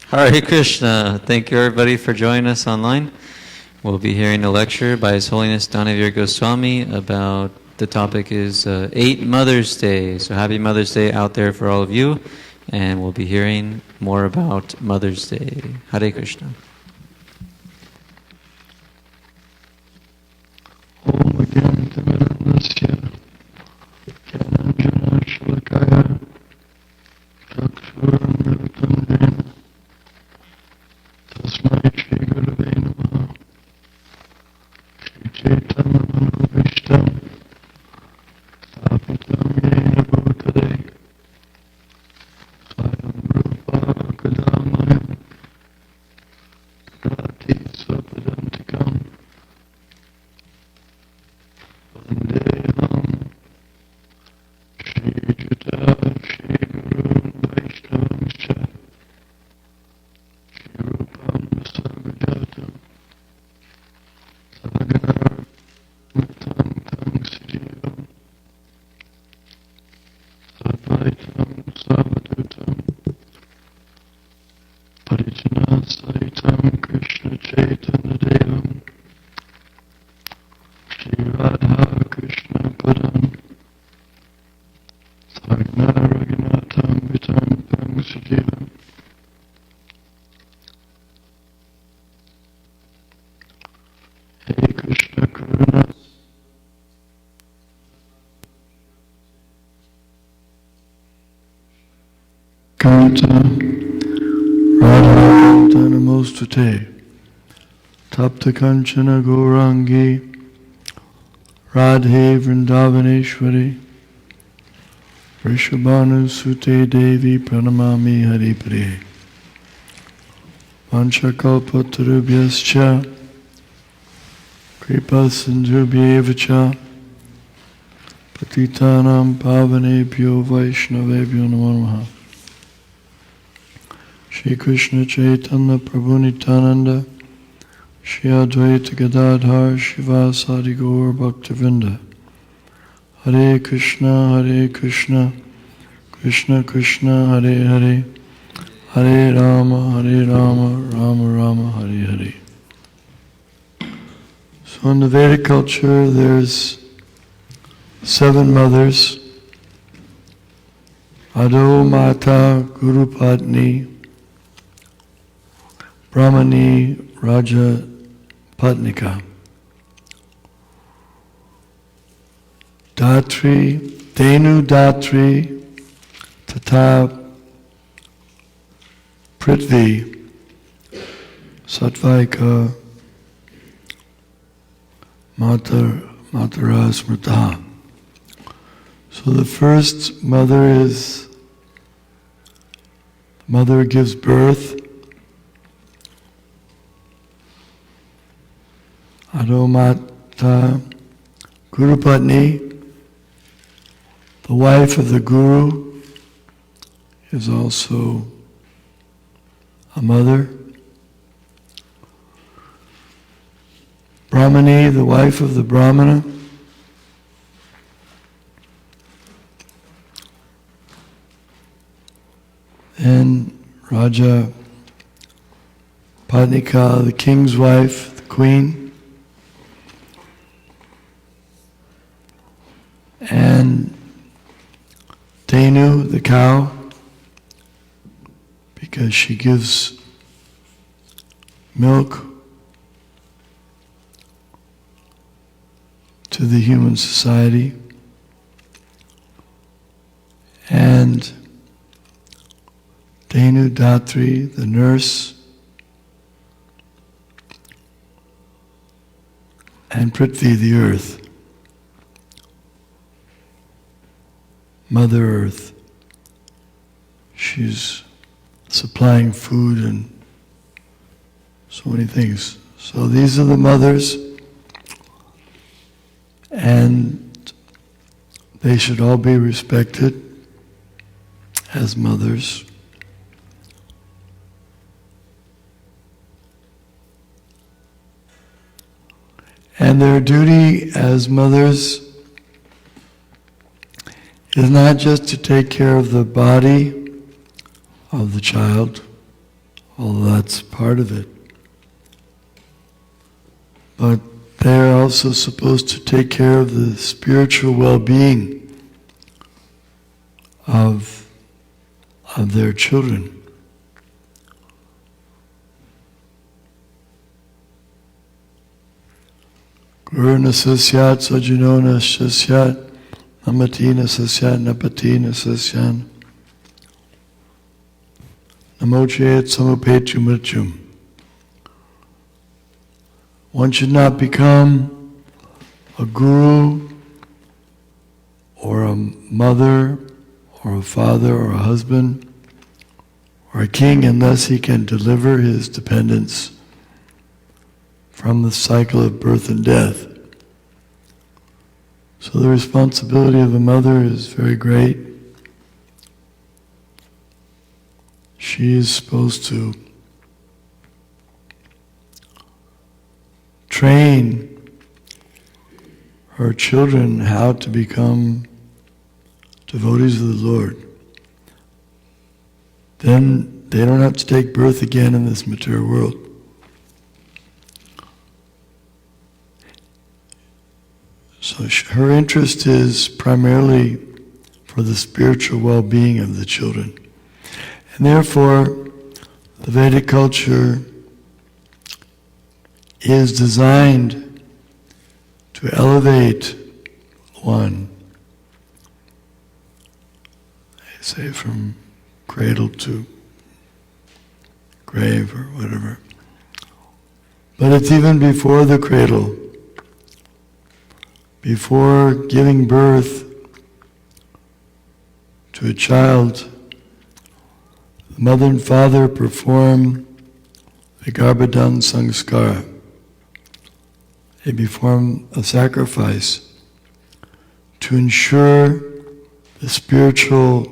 Hare Krishna. Thank you everybody for joining us online. We'll be hearing a lecture by His Holiness Danavir Goswami about, the topic is 8 Mother's Day. So happy Mother's Day out there for all of you. And we'll be hearing more about Mother's Day. Hare Krishna. Tapta Kanchana Gaurangi Radhe Vrindavaneshwari Vrishabhanu Sute Devi Pranamami Hari Priye Vanchakalpatarubhyascha Kripa Sindhubhyevacha Patitanam Pavanebhyo Vaishnavebhyo Namo Namaha. Shri Krishna Chaitanya Prabhu Nityananda Shri Advaita Gadadhar Shivasadi Gaur Bhaktivedanta Hare Krishna Krishna Krishna Hare Hare Hare Rama Rama Rama Hare Hare. So in the Vedic culture there's 7 mothers: Ado Mata Guru Patni Brahmani Raja Patnika, Datri, Denu Datri, Tata Prithvi, Satvaika, Matara Smrita. So the first mother is, mother gives birth. Adomata Guru Patni, the wife of the Guru, is also a mother. Brahmani, the wife of the Brahmana. And Raja Patnika, the king's wife, the queen. And Denu, the cow, because she gives milk to the human society. And Denu Datri, the nurse. And Prithvi, the earth. Mother Earth. She's supplying food and so many things. So these are the mothers, and they should all be respected as mothers. And their duty as mothers is not just to take care of the body of the child, although that's part of it. But they're also supposed to take care of the spiritual well-being of their children. Guru nasasyat sajino nasasyat namati nasasyat napati nasasyan namochayat samupetu mrityum. One should not become a guru or a mother or a father or a husband or a king unless he can deliver his dependents from the cycle of birth and death. So the responsibility of a mother is very great. She is supposed to train her children how to become devotees of the Lord. Then they don't have to take birth again in this material world. So her interest is primarily for the spiritual well-being of the children. And therefore, the Vedic culture is designed to elevate one, I say from cradle to grave or whatever. But it's even before the cradle. Before giving birth to a child, the mother and father perform the Garbhadan Sanskara. They perform a sacrifice to ensure the spiritual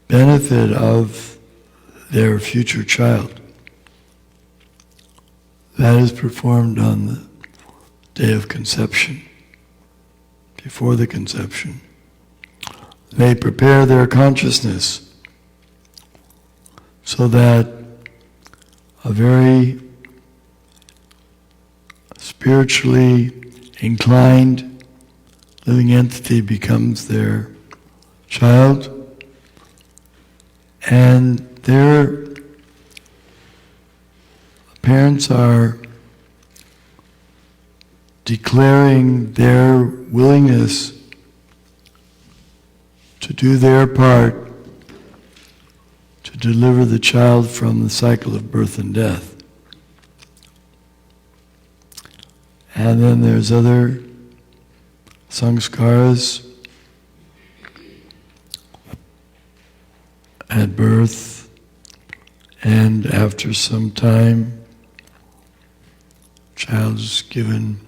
benefit of their future child. That is performed on the day of conception, before the conception. They prepare their consciousness so that a very spiritually inclined living entity becomes their child, and their parents are declaring their willingness to do their part to deliver the child from the cycle of birth and death. And then there's other sanskaras at birth and after some time. Child is given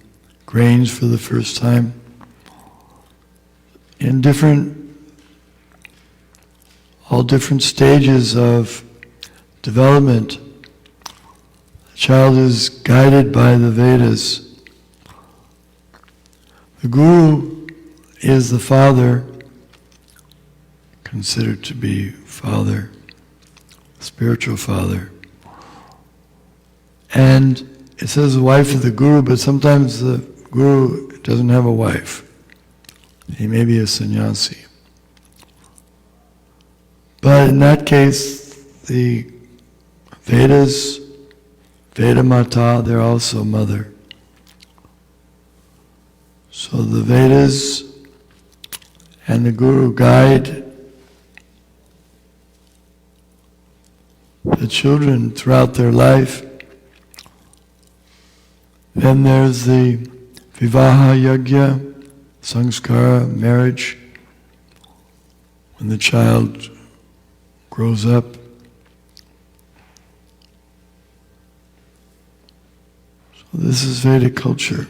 grains for the first time. In all different stages of development, the child is guided by the Vedas. The Guru is the father, considered to be father, spiritual father. And it says the wife of the Guru, but sometimes the Guru doesn't have a wife. He may be a sannyasi. But in that case, the Vedas, Veda Mata, they're also mother. So the Vedas and the Guru guide the children throughout their life. Then there's the Vivaha Yagya, Sanskara, marriage, when the child grows up. So this is Vedic culture.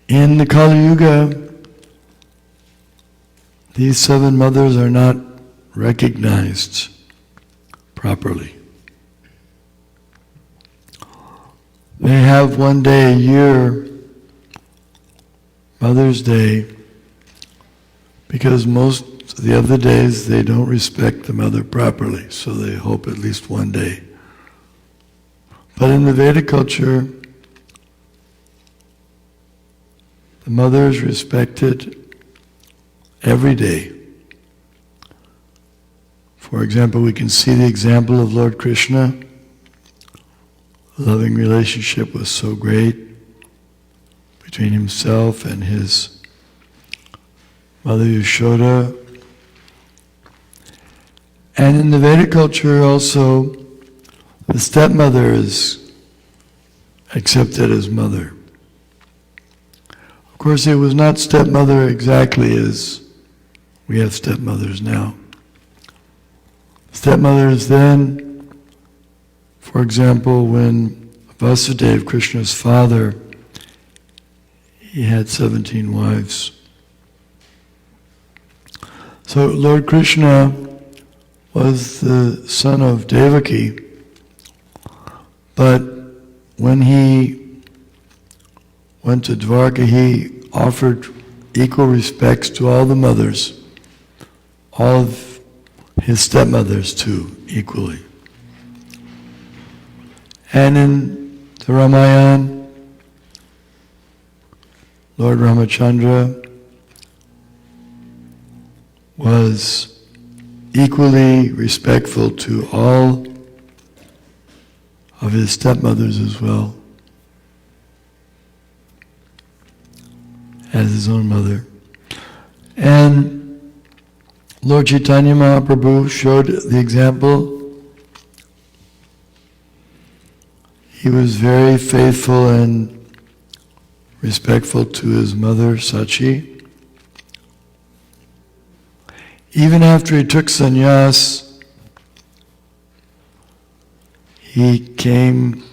In the Kali Yuga, these 7 mothers are not recognized properly. They have one day a year, Mother's Day, because most of the other days they don't respect the mother properly, so they hope at least one day. But in the Vedic culture, the mother is respected every day. For example, we can see the example of Lord Krishna. The loving relationship was so great between himself and his mother Yashoda. And in the Vedic culture also, the stepmother is accepted as mother. Of course, it was not stepmother exactly as we have stepmothers now. Stepmothers then, for example, when Vasudeva, Krishna's father, he had 17 wives. So Lord Krishna was the son of Devaki, but when he went to Dwarka, he offered equal respects to all the mothers, all of his stepmothers too, equally. And in the Ramayana, Lord Ramachandra was equally respectful to all of his stepmothers as well as his own mother. And Lord Chaitanya Mahaprabhu showed the example. He was very faithful and respectful to his mother Sachi. Even after he took sannyas, he came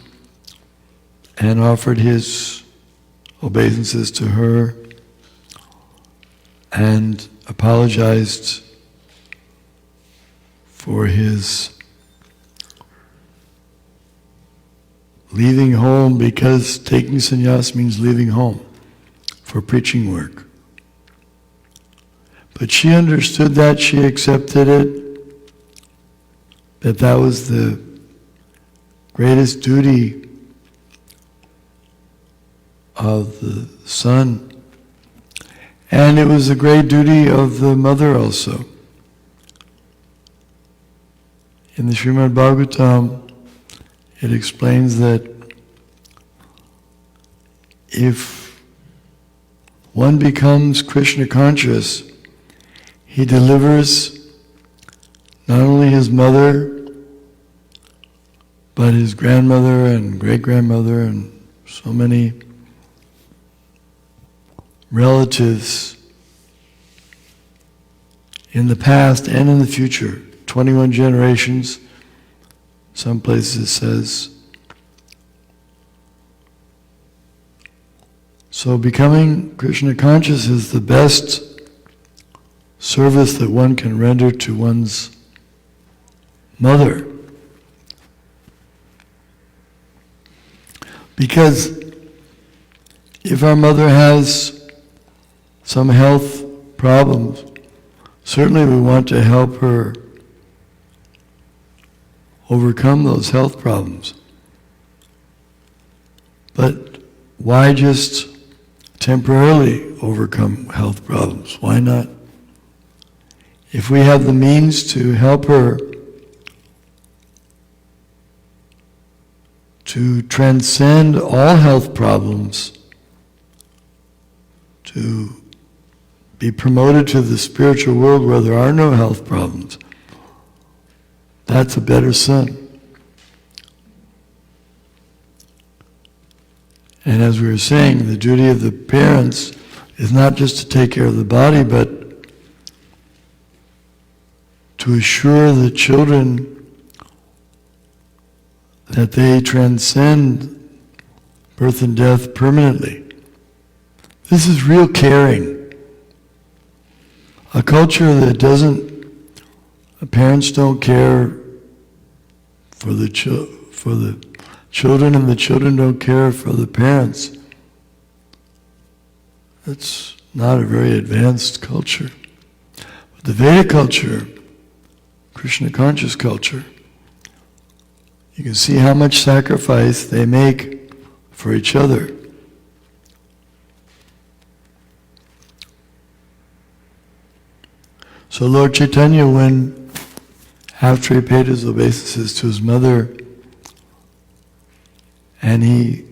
and offered his obeisances to her and apologized for his leaving home, because taking sannyas means leaving home for preaching work. But she understood that, she accepted it, that was the greatest duty of the son. And it was the great duty of the mother also. In the Srimad Bhagavatam, it explains that if one becomes Krishna conscious, he delivers not only his mother, but his grandmother and great-grandmother and so many relatives in the past and in the future. 21 generations, some places it says. So becoming Krishna conscious is the best service that one can render to one's mother. Because if our mother has some health problems, certainly we want to help her overcome those health problems. But why just temporarily overcome health problems? Why not? If we have the means to help her to transcend all health problems, to be promoted to the spiritual world where there are no health problems, that's a better son. And as we were saying, the duty of the parents is not just to take care of the body, but to assure the children that they transcend birth and death permanently. This is real caring. A culture that parents don't care for the children, and the children don't care for the parents. It's not a very advanced culture. the Vedic culture, Krishna conscious culture, you can see how much sacrifice they make for each other. So Lord Chaitanya, when after he paid his obeisances to his mother, and he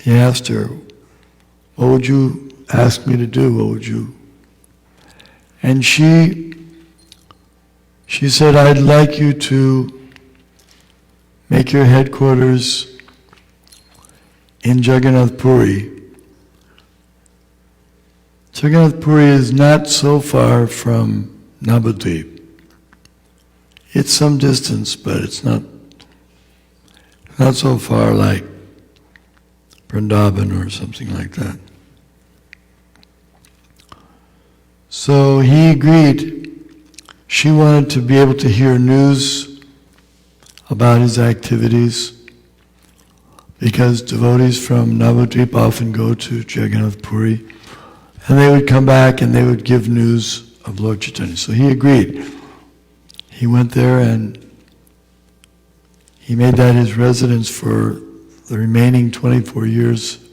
asked her, what would you ask me to do? What would you? And she said, I'd like you to make your headquarters in Jagannath Puri. Jagannath Puri is not so far from Navadvip. It's some distance, but it's not so far like Vrindavan or something like that. So he agreed. She wanted to be able to hear news about his activities, because devotees from Navadvip often go to Jagannath Puri, and they would come back and they would give news of Lord Chaitanya. So he agreed. He went there and he made that his residence for the remaining 24 years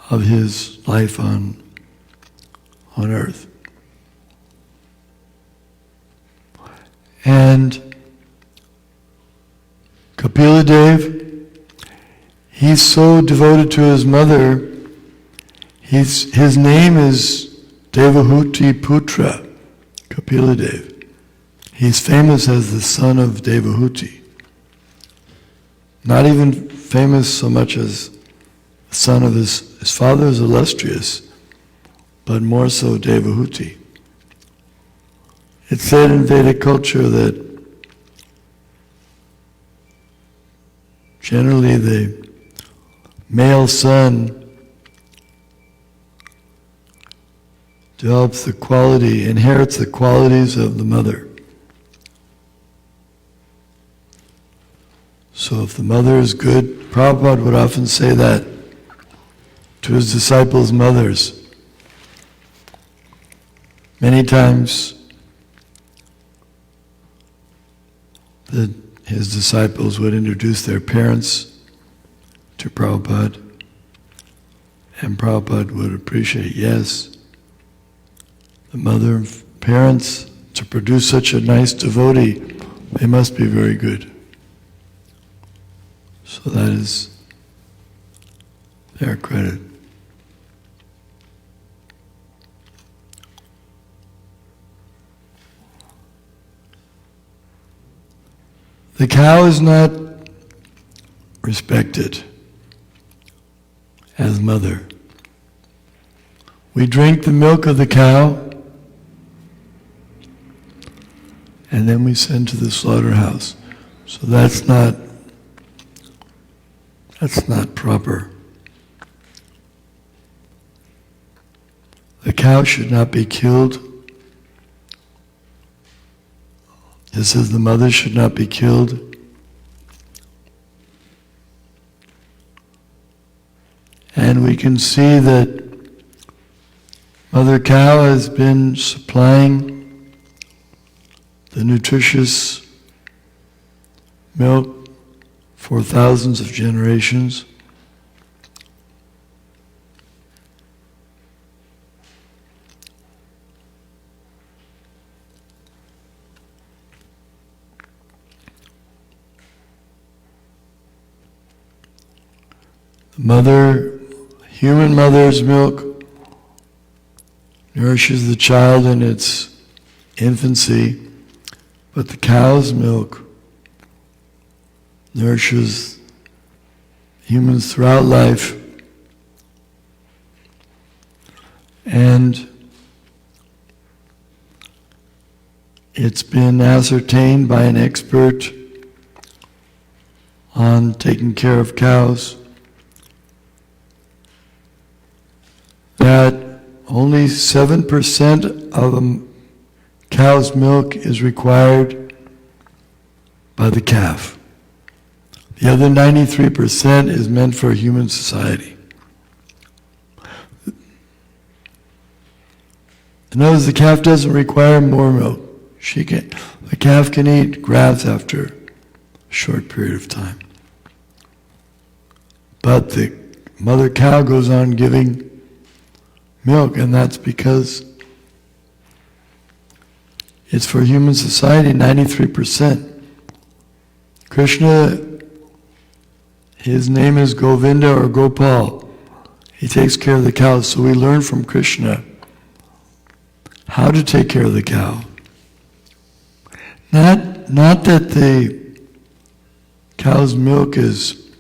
of his life on earth. And Kapila Dev, he's so devoted to his mother. His name is Devahuti Putra, Kapila Dev. He's famous as the son of Devahuti. Not even famous so much as the son of his father is illustrious, but more so Devahuti. It's said in Vedic culture that generally the male son inherits the qualities of the mother. So if the mother is good, Prabhupada would often say that to his disciples' mothers. Many times his disciples would introduce their parents to Prabhupada, and Prabhupada would appreciate, yes, the mother and parents, to produce such a nice devotee, they must be very good. So that is their credit. The cow is not respected as mother. We drink the milk of the cow, and then we send to the slaughterhouse. So that's not proper. The cow should not be killed. It says the mother should not be killed. And we can see that Mother Cow has been supplying the nutritious milk for thousands of generations. Human mother's milk nourishes the child in its infancy, but the cow's milk nourishes humans throughout life. And it's been ascertained by an expert on taking care of cows that only 7% of a cow's milk is required by the calf. The other 93% is meant for human society. In other words, the calf doesn't require more milk. The calf can eat grass after a short period of time. But the mother cow goes on giving milk, and that's because it's for human society, 93%. Krishna, his name is Govinda or Gopal. He takes care of the cows, so we learn from Krishna how to take care of the cow. Not that the cow's milk is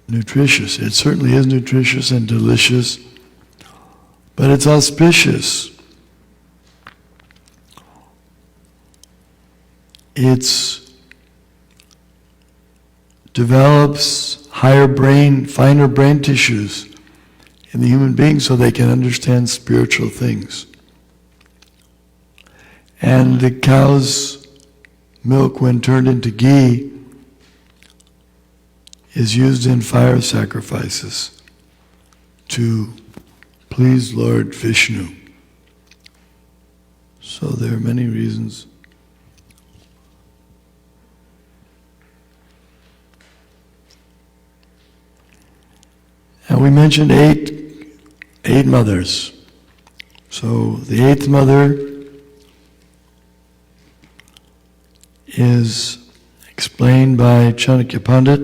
nutritious. It certainly is nutritious and delicious, but it's auspicious. It develops finer brain tissues in the human being so they can understand spiritual things. And the cow's milk, when turned into ghee, is used in fire sacrifices to please Lord Vishnu. So there are many reasons. And we mentioned eight mothers. So the eighth mother is explained by Chanakya Pandit,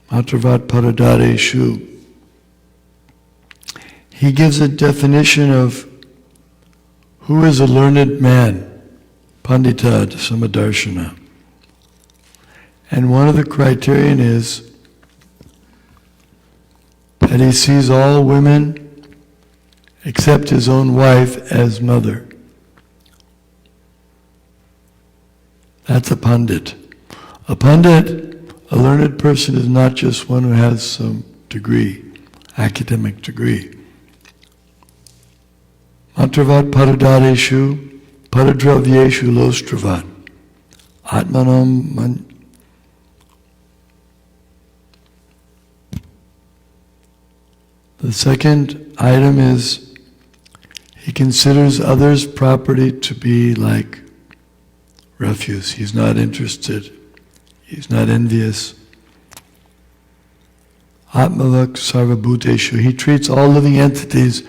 Matravat Paradareshu. He gives a definition of who is a learned man, Pandita Samadarshana. And one of the criterion is that he sees all women except his own wife as mother. That's a pandit. A pandit, a learned person, is not just one who has some degree, academic degree. Mantravat paradareshu, paradravyeshu lostravat. Atmanam. The second item is he considers others' property to be like refuse. He's not interested. He's not envious. Atmavak sarvabhuteshu. He treats all living entities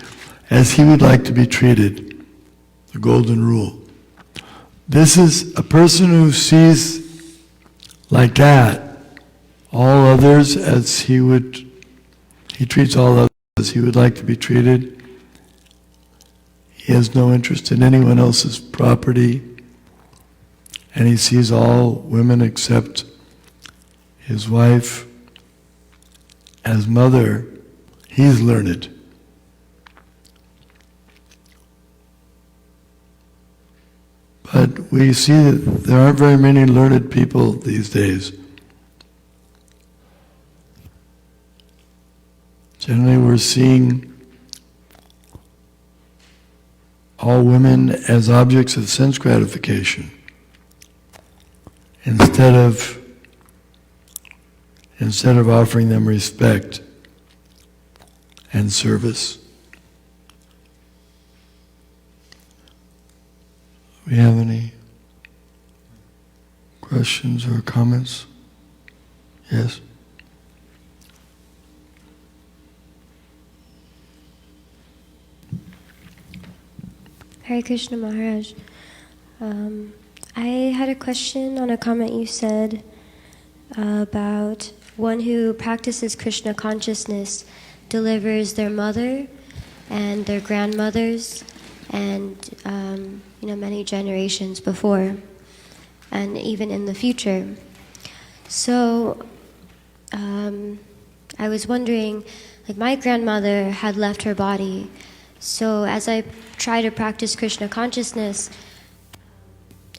as he would like to be treated. The golden rule. This is a person who sees like that all others as he treats all others as he would like to be treated. He has no interest in anyone else's property. And he sees all women except his wife as mother. He's learned. But we see that there aren't very many learned people these days. Generally we're seeing all women as objects of sense gratification instead of offering them respect and service. Do we have any questions or comments? Yes? Hare Krishna Maharaj. I had a question on a comment you said about one who practices Krishna consciousness delivers their mother and their grandmothers and many generations before and even in the future. So I was wondering, like my grandmother had left her body, so as I try to practice Krishna consciousness,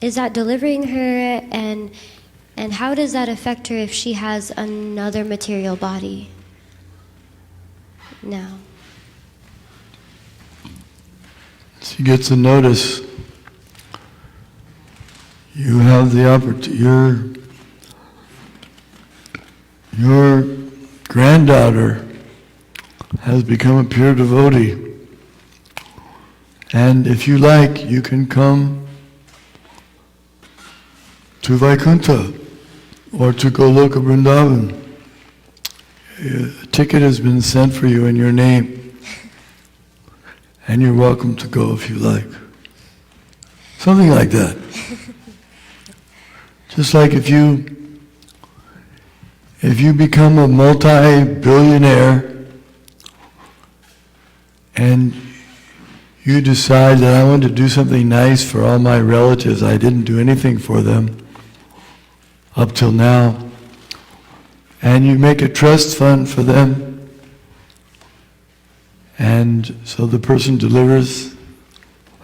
is that delivering her, and how does that affect her if she has another material body now? She gets a notice. You have the opportunity. Your granddaughter has become a pure devotee, And if you like, you can come to Vaikuntha or to Goloka Vrindavan. A ticket has been sent for you in your name, and you're welcome to go if you like. Something like that. Just like if you become a multi-billionaire and you decide that I want to do something nice for all my relatives, I didn't do anything for them up till now, and you make a trust fund for them, and so the person delivers,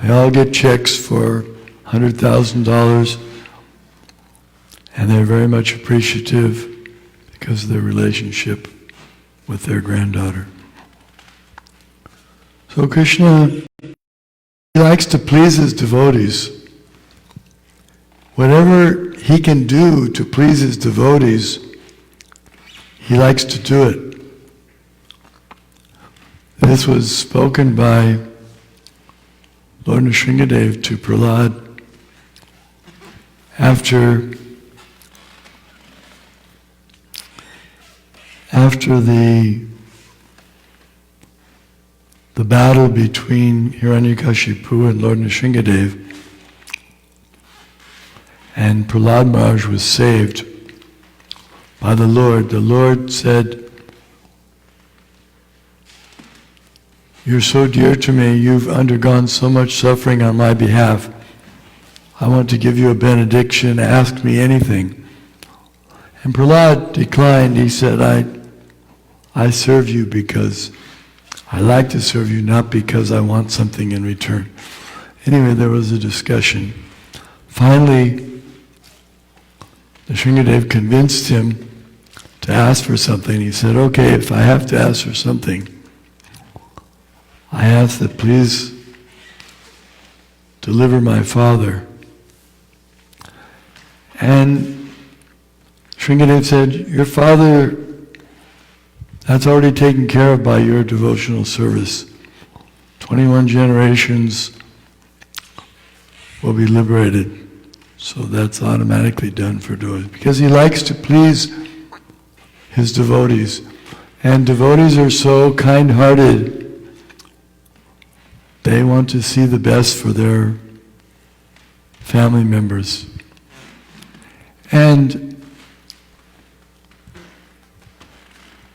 they all get checks for $100,000, and they're very much appreciative because of their relationship with their granddaughter. So Krishna, he likes to please his devotees. Whatever he can do to please his devotees, he likes to do it. This was spoken by Lord Nrsingadev to Prahlad after the battle between Hiranyakashipu and Lord Nrsingadev, and Prahlad Maharaj was saved by the Lord. The Lord said, "You're so dear to me, you've undergone so much suffering on my behalf. I want to give you a benediction, ask me anything." And Prahlad declined. He said, I serve you because I like to serve you, not because I want something in return. Anyway, there was a discussion. Finally, Nrsingadev convinced him to ask for something. He said, "Okay, if I have to ask for something, I ask that please deliver my father." And Nrsingadev said, "Your father, that's already taken care of by your devotional service. 21 generations will be liberated. So that's automatically done for devotees." Because he likes to please his devotees. And devotees are so kind-hearted. They want to see the best for their family members. And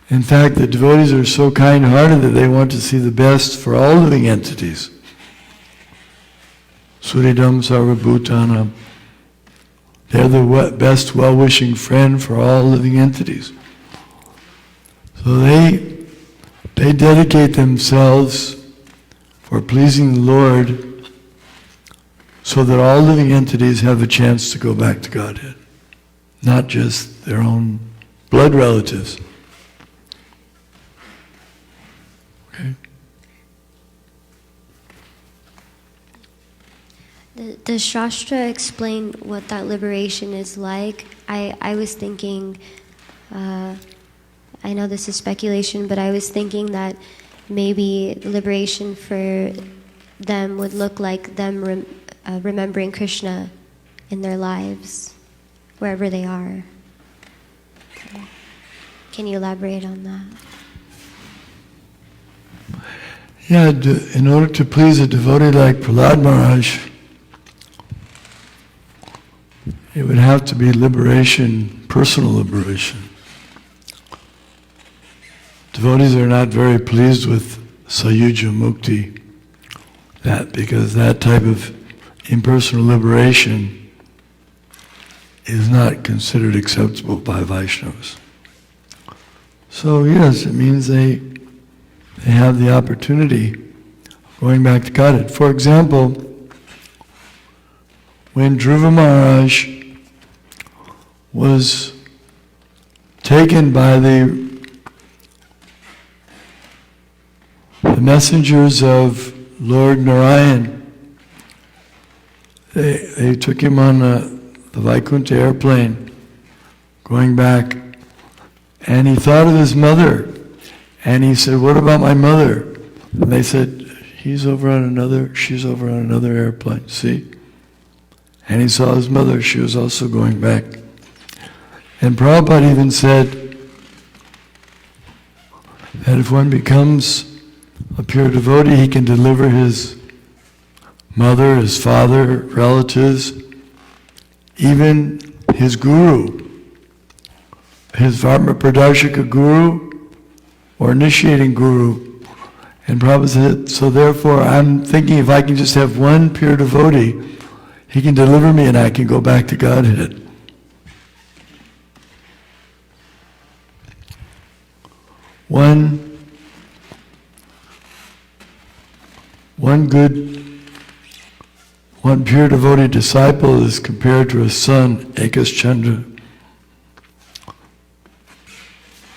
in fact, the devotees are so kind-hearted that they want to see the best for all living entities. Suridam Sarvabhutanam. They're the best well-wishing friend for all living entities. So they dedicate themselves for pleasing the Lord so that all living entities have a chance to go back to Godhead, not just their own blood relatives. Okay? Does Shastra explain what that liberation is like? I was thinking, I know this is speculation, but I was thinking that maybe liberation for them would look like them remembering Krishna in their lives, wherever they are. Can you elaborate on that? Yeah, in order to please a devotee like Prahlad Maharaj, it would have to be liberation, personal liberation. Devotees are not very pleased with Sayuja Mukti, because that type of impersonal liberation is not considered acceptable by Vaishnavas. So yes, it means they have the opportunity of going back to Godhead. For example, when Dhruva Maharaj was taken by the messengers of Lord Narayan, they took him on the Vaikuntha airplane going back, and he thought of his mother, and he said, "What about my mother?" And they said, she's over on another airplane, see? And he saw his mother, she was also going back. And Prabhupada even said that if one becomes a pure devotee, he can deliver his mother, his father, relatives, even his guru, his Varma Pradarshika guru or initiating guru. And Prabhupada said, so therefore I'm thinking if I can just have one pure devotee, he can deliver me and I can go back to Godhead. One pure devotee disciple is compared to a sun, Ekas Chandra.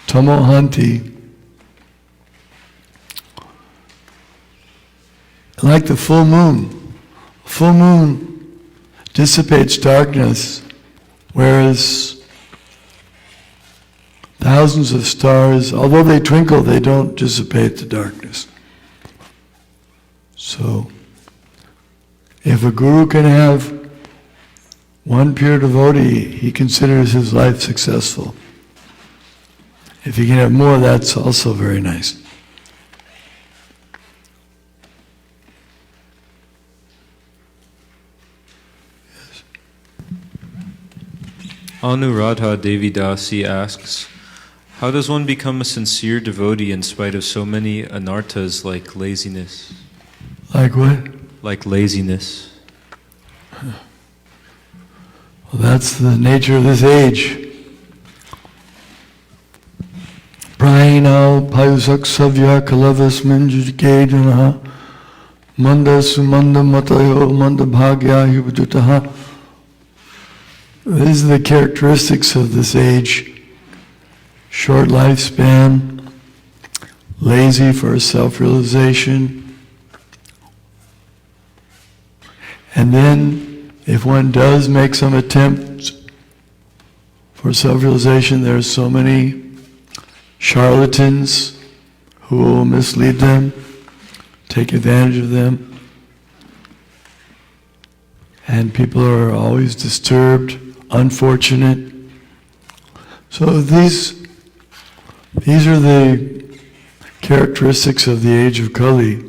Tamohanti. Like the full moon. Full moon dissipates darkness, whereas thousands of stars, although they twinkle, they don't dissipate the darkness. So, if a guru can have one pure devotee, he considers his life successful. If he can have more, that's also very nice. Yes. Anuradha Devidasi asks, how does one become a sincere devotee in spite of so many anarthas like laziness? Like what? Like laziness. Well, that's the nature of this age. Prayinal payusaksavya kalavasmin jujkedanaha manda sumanda matayo manda bhagya hubajutaha. These are the characteristics of this age. Short lifespan, lazy for self-realization, and then if one does make some attempt for self-realization, there are so many charlatans who will mislead them, take advantage of them, and people are always disturbed, unfortunate. So these are the characteristics of the age of Kali.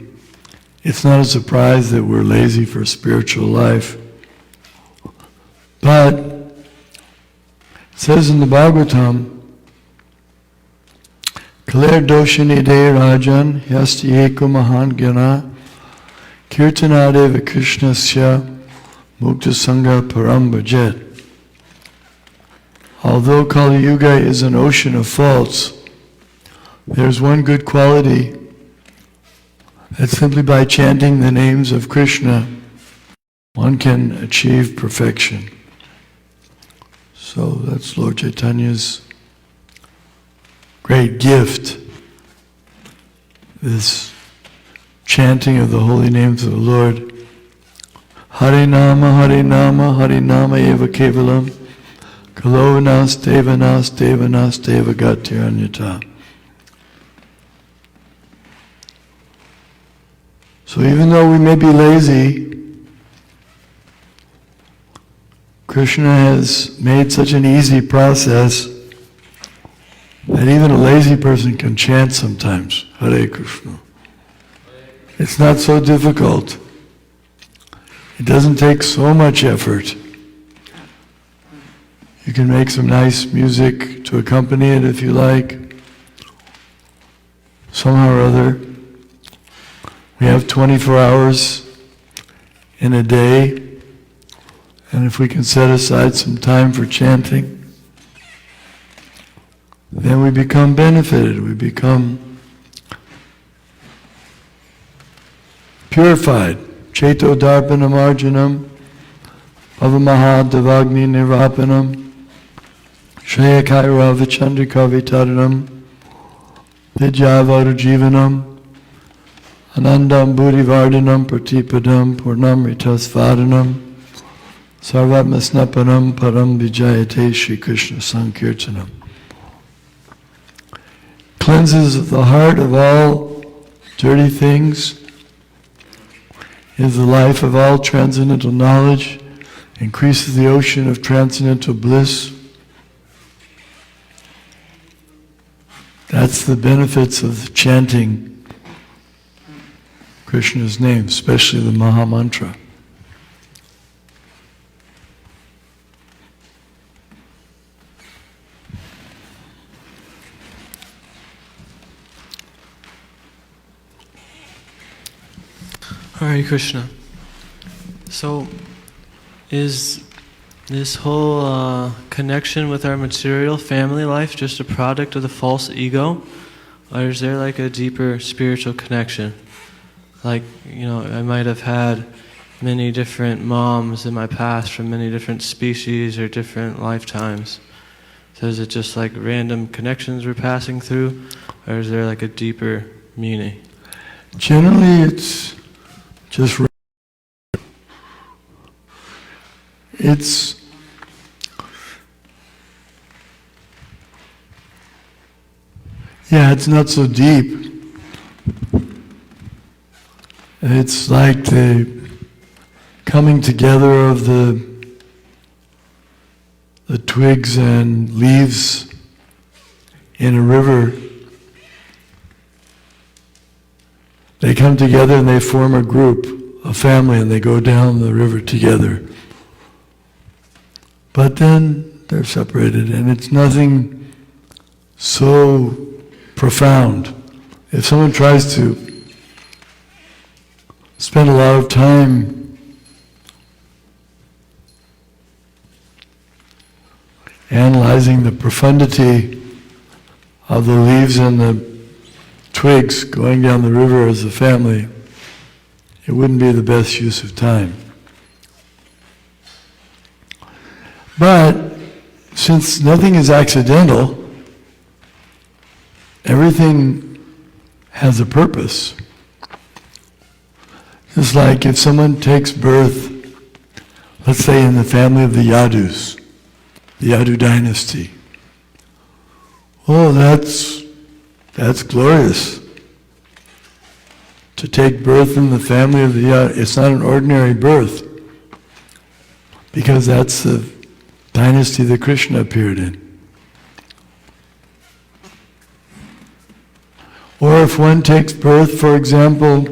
It's not a surprise that we're lazy for spiritual life. But it says in the Bhagavatam, Kaler doshini de rajan yasti eko mahan gyana kirtanadeva krishnasya mukta sangha param bhajet. Although Kali Yuga is an ocean of faults, there's one good quality, that simply by chanting the names of Krishna, one can achieve perfection. So that's Lord Chaitanya's great gift, this chanting of the holy names of the Lord. Harinama, Harinama, Harinama eva kevalam, Kalovanas devanas devanas devagatiranyata. So even though we may be lazy, Krishna has made such an easy process that even a lazy person can chant sometimes, Hare Krishna. It's not so difficult. It doesn't take so much effort. You can make some nice music to accompany it if you like. Somehow or other. We have 24 hours in a day, and if we can set aside some time for chanting, then we become benefited, we become purified. Cheto darpanam arjanam, pavamaha devagni nirapanam, shayakaira vichandrika vitaranam, vidyavaru jivanam, Anandam Buddhivardhanam Pratipadam Purnamritas Vadanam Sarvatmasnapanam Param Vijayate Shri Krishna Sankirtanam. Cleanses the heart of all dirty things, is the life of all transcendental knowledge, increases the ocean of transcendental bliss. That's the benefits of chanting Krishna's name, especially the Maha Mantra. Hare Krishna. So, is this whole connection with our material family life just a product of the false ego? Or is there like a deeper spiritual connection? Like, I might have had many different moms in my past from many different species or different lifetimes. So is it just like random connections we're passing through? Or is there like a deeper meaning? Generally, it's just it's not so deep. It's like the coming together of the twigs and leaves in a river. They come together and they form a group, a family, and they go down the river together. But then they're separated, and it's nothing so profound. If someone tries to spend a lot of time analyzing the profundity of the leaves and the twigs going down the river as a family, it wouldn't be the best use of time. But since nothing is accidental, everything has a purpose. It's like if someone takes birth, let's say in the family of the Yadus, the Yadu dynasty. Oh, that's glorious. To take birth in the family of the Yadu, it's not an ordinary birth, because that's the dynasty that Krishna appeared in. Or if one takes birth, for example,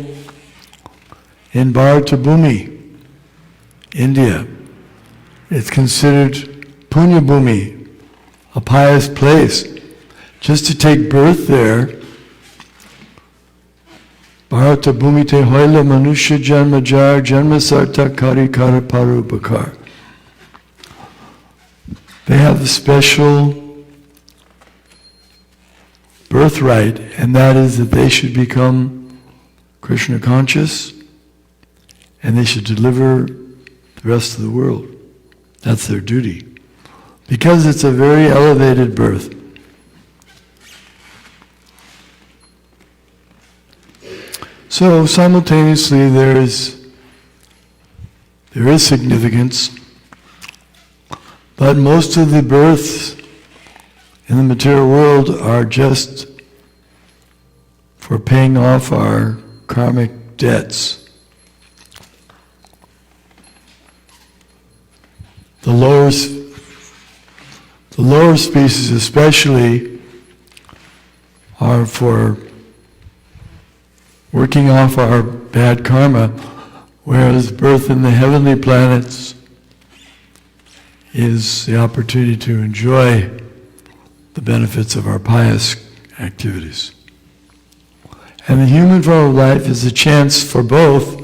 in Bharatbhumi, India, it's considered Punya Bhumi, a pious place. Just to take birth there, Bharatbhumi te hoila manusya janma jar janma sarta kari kara paru bakar. They have a special birthright, and that is that they should become Krishna conscious, and they should deliver the rest of the world. That's their duty. Because it's a very elevated birth. So simultaneously there is significance, but most of the births in the material world are just for paying off our karmic debts. The lower species especially are for working off our bad karma, whereas birth in the heavenly planets is the opportunity to enjoy the benefits of our pious activities. And the human form of life is a chance for both,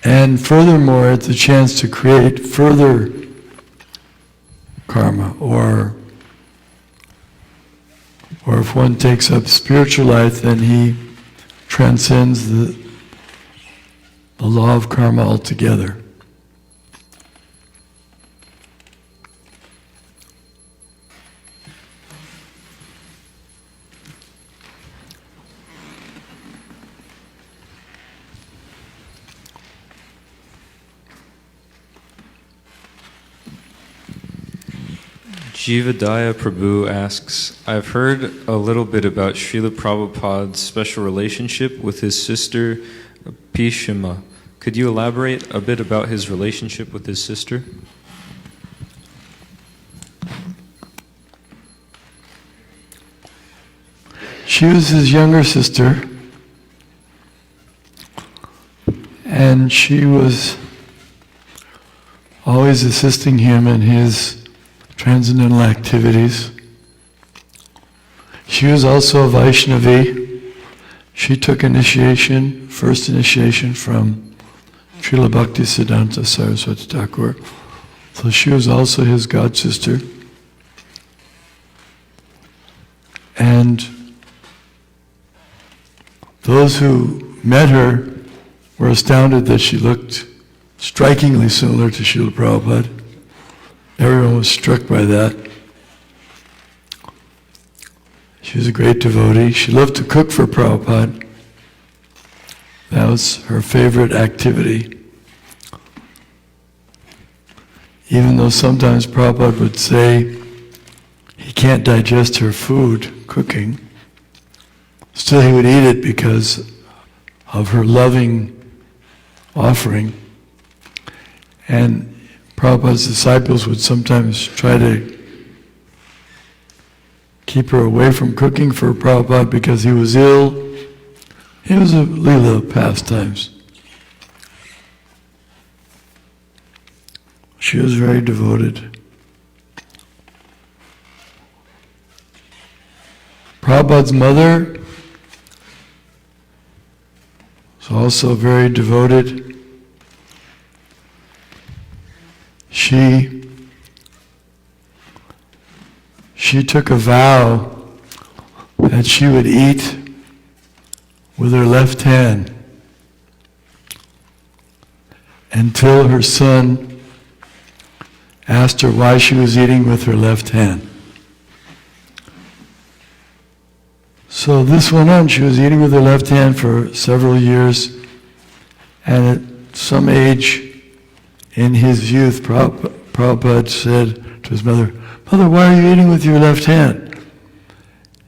and furthermore, it's a chance to create further karma, or if one takes up spiritual life, then he transcends the law of karma altogether. Jivadaya Prabhu asks, I've heard a little bit about Srila Prabhupada's special relationship with his sister Pishima. Could you elaborate a bit about his relationship with his sister? She was his younger sister, and she was always assisting him in his transcendental activities. She was also a Vaishnavi. She took initiation, first initiation from Srila Bhaktivedanta Saraswati Thakur. So she was also his god sister. And those who met her were astounded that she looked strikingly similar to Srila Prabhupada. Everyone was struck by that. She was a great devotee. She loved to cook for Prabhupada. That was her favorite activity. Even though sometimes Prabhupada would say he can't digest her food, cooking, still he would eat it because of her loving offering. And Prabhupada's disciples would sometimes try to keep her away from cooking for Prabhupada because he was ill. It was a Leela of pastimes. She was very devoted. Prabhupada's mother was also very devoted. She took a vow that she would eat with her left hand until her son asked her why she was eating with her left hand. So this went on. She was eating with her left hand for several years, and at some age in his youth, Prabhupada said to his mother, "Mother, why are you eating with your left hand?"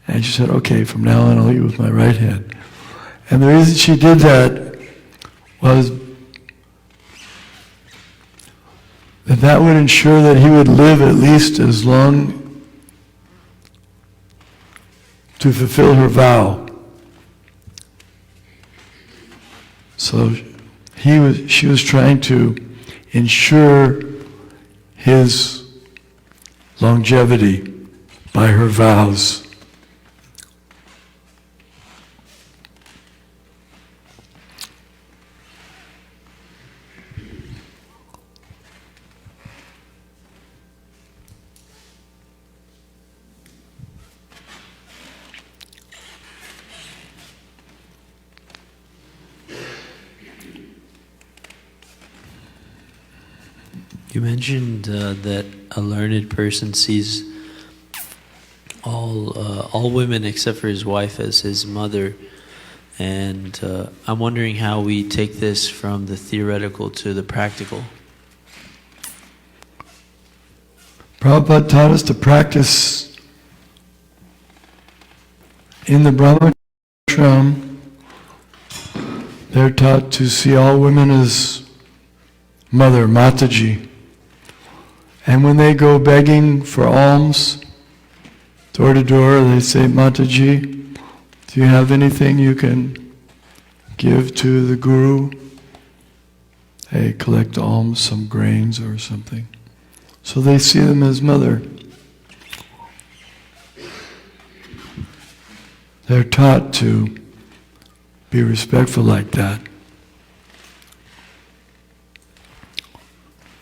And she said, "Okay, from now on I'll eat with my right hand." And the reason she did that was that would ensure that he would live at least as long to fulfill her vow. So she was trying to ensure his longevity by her vows. You mentioned that a learned person sees all women except for his wife as his mother, and I'm wondering how we take this from the theoretical to the practical. Prabhupada taught us to practice in the Brahmacharya. They're taught to see all women as mother, Mataji. And when they go begging for alms, door to door, they say, "Mataji, do you have anything you can give to the Guru?" They collect alms, some grains or something. So they see them as mother. They're taught to be respectful like that.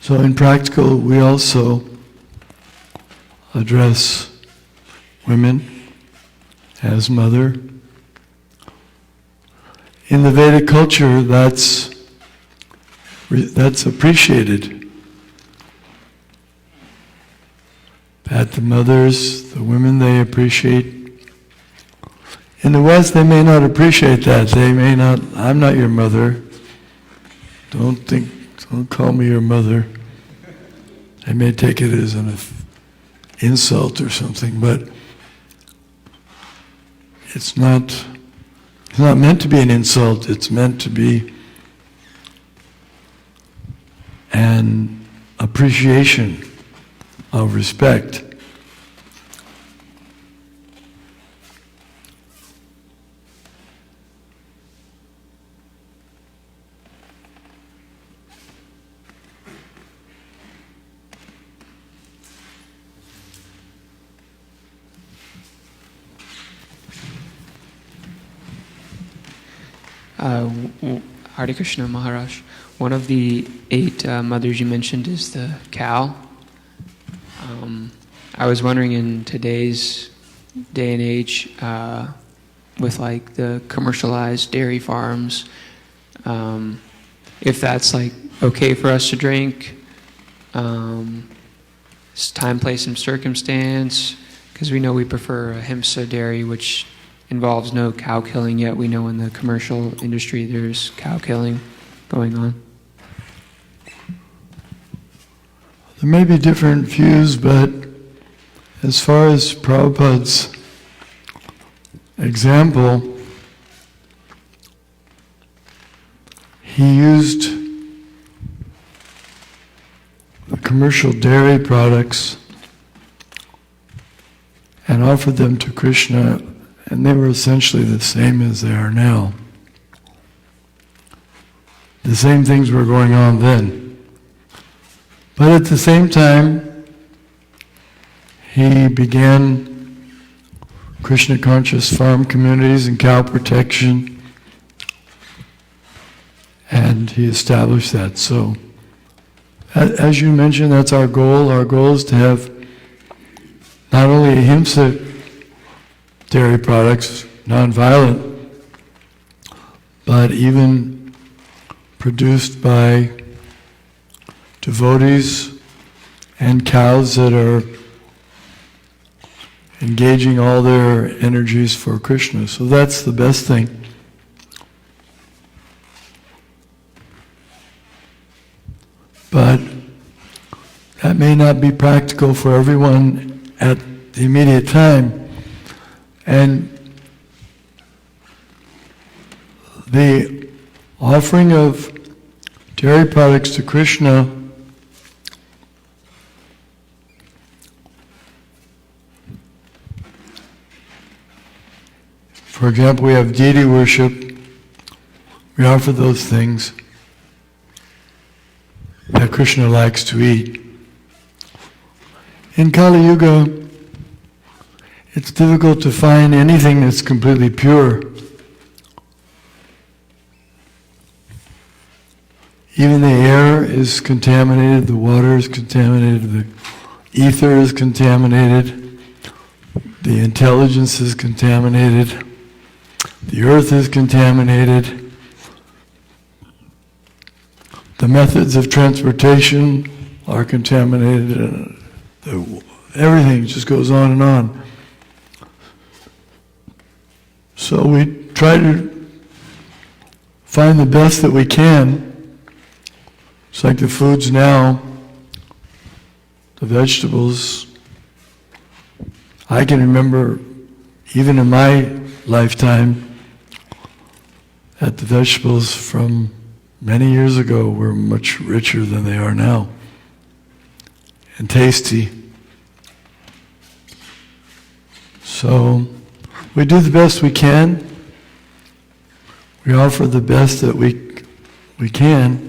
So in practical, we also address women as mother. In the Vedic culture, that's appreciated. That the mothers, the women, they appreciate. In the West, they may not appreciate that. They may not, "I'm not your mother. Don't call me your mother." They may take it as an insult or something, but it's not It's not meant to be an insult, it's meant to be an appreciation of respect. Hare Krishna Maharaj. One of the 8 mothers you mentioned is the cow. I was wondering, in today's day and age, with like the commercialized dairy farms, if that's like okay for us to drink, time, place, and circumstance, because we know we prefer ahimsa dairy, which involves no cow killing, yet we know in the commercial industry there's cow killing going on. There may be different views, but as far as Prabhupada's example, he used the commercial dairy products and offered them to Krishna, and they were essentially the same as they are now. The same things were going on then. But at the same time, he began Krishna conscious farm communities and cow protection, and he established that. So, as you mentioned, that's our goal. Our goal is to have not only ahimsa dairy products, non-violent, but even produced by devotees and cows that are engaging all their energies for Krishna. So that's the best thing. But that may not be practical for everyone at the immediate time. And the offering of dairy products to Krishna for example, we have deity worship, we offer those things that Krishna likes to eat. In Kali Yuga, it's difficult to find anything that's completely pure. Even the air is contaminated, the water is contaminated, the ether is contaminated, the intelligence is contaminated, the earth is contaminated, the methods of transportation are contaminated, everything just goes on and on. So we try to find the best that we can. It's like the foods now, the vegetables. I can remember, even in my lifetime, that the vegetables from many years ago were much richer than they are now, and tasty. So we do the best we can. We offer the best that we can.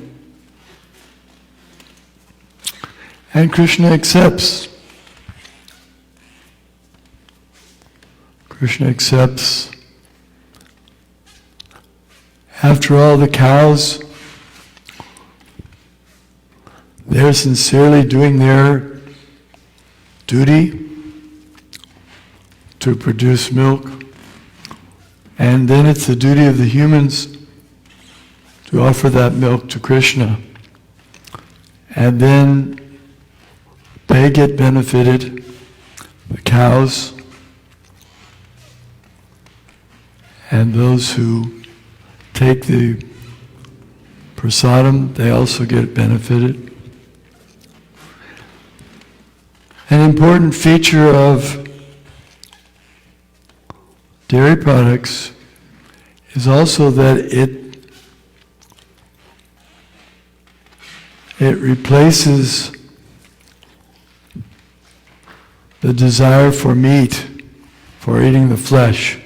And Krishna accepts. Krishna accepts. After all, the cows, they're sincerely doing their duty to produce milk. And then it's the duty of the humans to offer that milk to Krishna. And then they get benefited, the cows, and those who take the prasadam, they also get benefited. An important feature of dairy products is also that it replaces the desire for meat, for eating the flesh.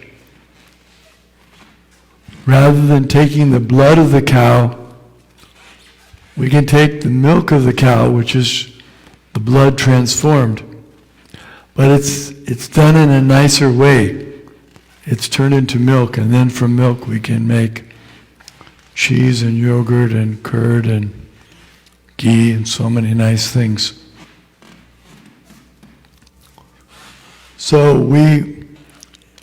Rather than taking the blood of the cow, we can take the milk of the cow, which is the blood transformed. But it's done in a nicer way. It's turned into milk, and then from milk we can make cheese and yogurt and curd and ghee and so many nice things. So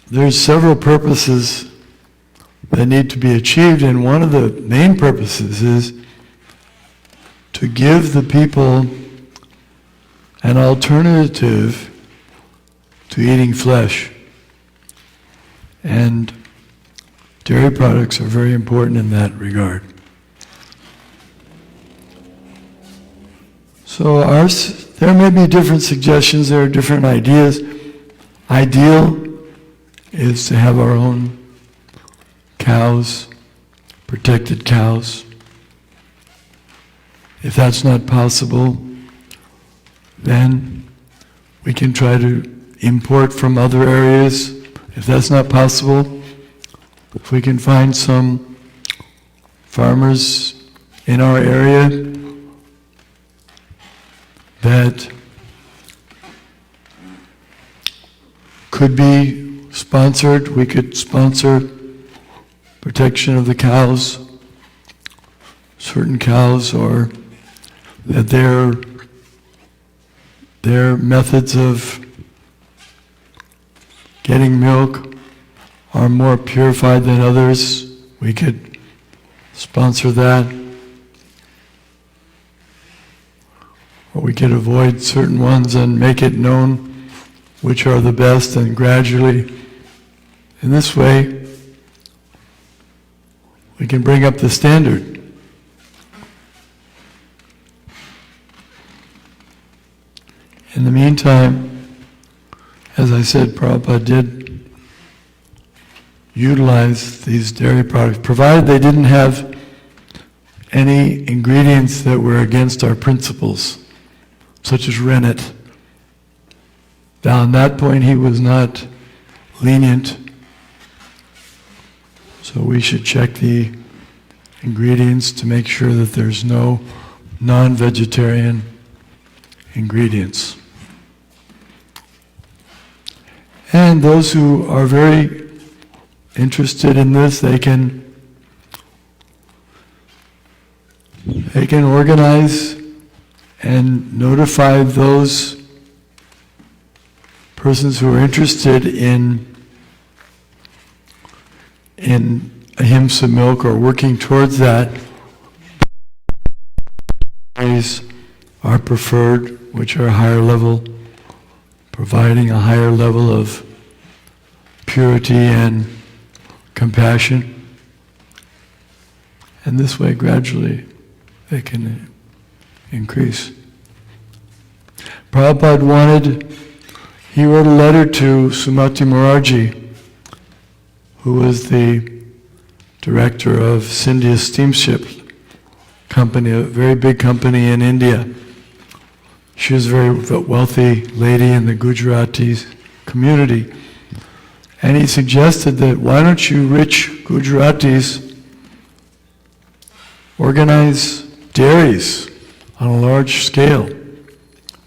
there's several purposes that need to be achieved, and one of the main purposes is to give the people an alternative to eating flesh. And dairy products are very important in that regard. So there may be different suggestions, there are different ideas. Ideal is to have our own cows, protected cows. If that's not possible, then we can try to import from other areas. If that's not possible, if we can find some farmers in our area that could be sponsored, we could sponsor protection of the cows, certain cows, or that their methods of getting milk are more purified than others. We could sponsor that. Or we could avoid certain ones and make it known which are the best, and gradually, in this way, we can bring up the standard. In the meantime, as I said, Prabhupada did utilize these dairy products, provided they didn't have any ingredients that were against our principles, such as rennet. Now, on that point, he was not lenient, so we should check the ingredients to make sure that there's no non-vegetarian ingredients. And those who are very interested in this, they can organize and notify those persons who are interested in ahimsa milk or working towards that. Are preferred, which are higher level, providing a higher level of purity and compassion. And this way, gradually, they can increase. Prabhupada he wrote a letter to Sumati Morarji, who was the director of Scindia Steamship Company, a very big company in India. She was a very wealthy lady in the Gujarati community. And he suggested that why don't you rich Gujaratis organize dairies on a large scale,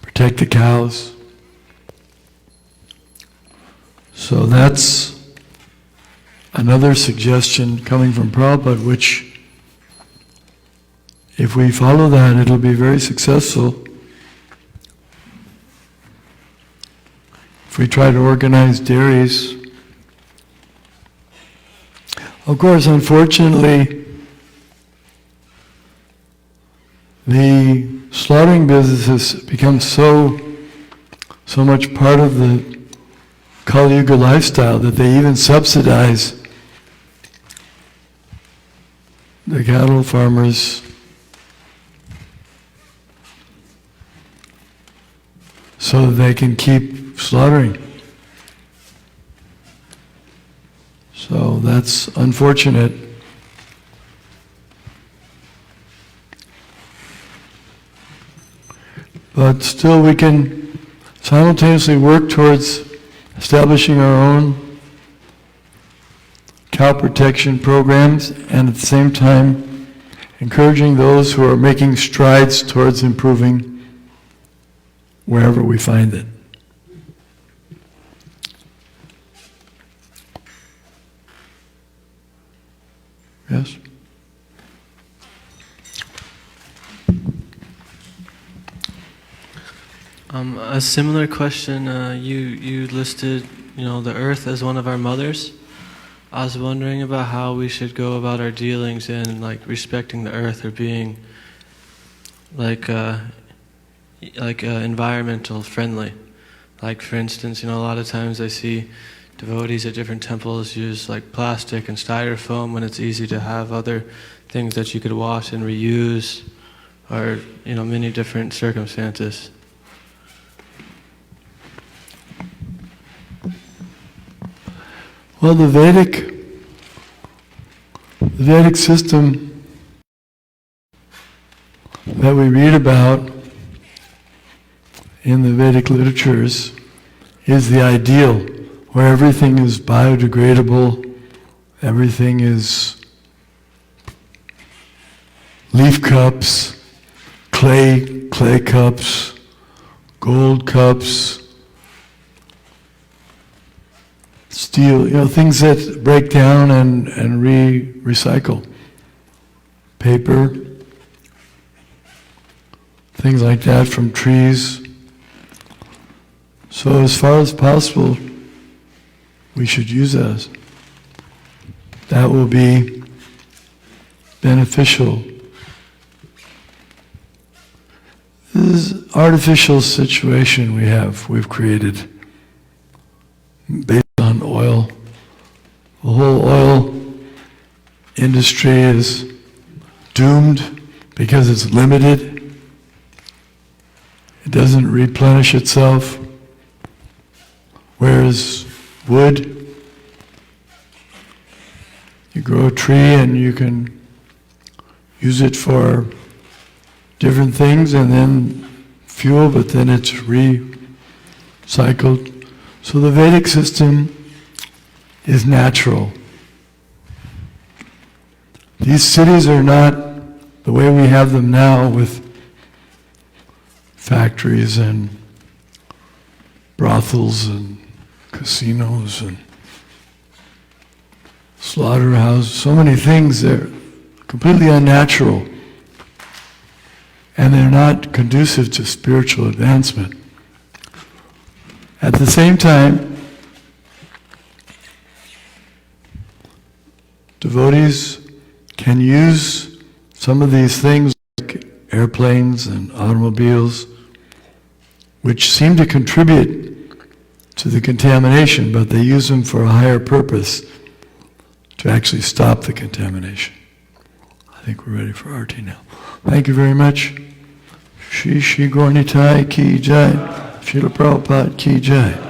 protect the cows. So that's another suggestion coming from Prabhupada, which if we follow that, it'll be very successful. If we try to organize dairies. Of course, unfortunately, the slaughtering business has become so much part of the Kali Yuga lifestyle that they even subsidize the cattle farmers so that they can keep slaughtering. So that's unfortunate. But still we can simultaneously work towards establishing our own cow protection programs, and at the same time encouraging those who are making strides towards improving wherever we find it. Yes? A similar question. You listed, the earth as one of our mothers. I was wondering about how we should go about our dealings in respecting the earth, or being environmental friendly. Like, for instance, a lot of times I see devotees at different temples use plastic and styrofoam when it's easy to have other things that you could wash and reuse, or many different circumstances. Well, the Vedic system that we read about in the Vedic literatures is the ideal, where everything is biodegradable, everything is leaf cups, clay cups, gold cups, steel, things that break down and recycle. Paper, things like that from trees. So as far as possible, we should use those. That will be beneficial. This is artificial situation we've created based on oil. The whole oil industry is doomed because it's limited. It doesn't replenish itself. Whereas wood, you grow a tree and you can use it for different things and then fuel, but then it's recycled. So the Vedic system is natural. These cities are not the way we have them now, with factories and brothels and casinos and slaughterhouses, so many things. They're completely unnatural, and they're not conducive to spiritual advancement. At the same time, devotees can use some of these things, like airplanes and automobiles, which seem to contribute to the contamination, but they use them for a higher purpose, to actually stop the contamination. I think we're ready for arati now. Thank you very much. Shri Shri Gaur Nitai ki jai. Srila Prabhupada ki jai.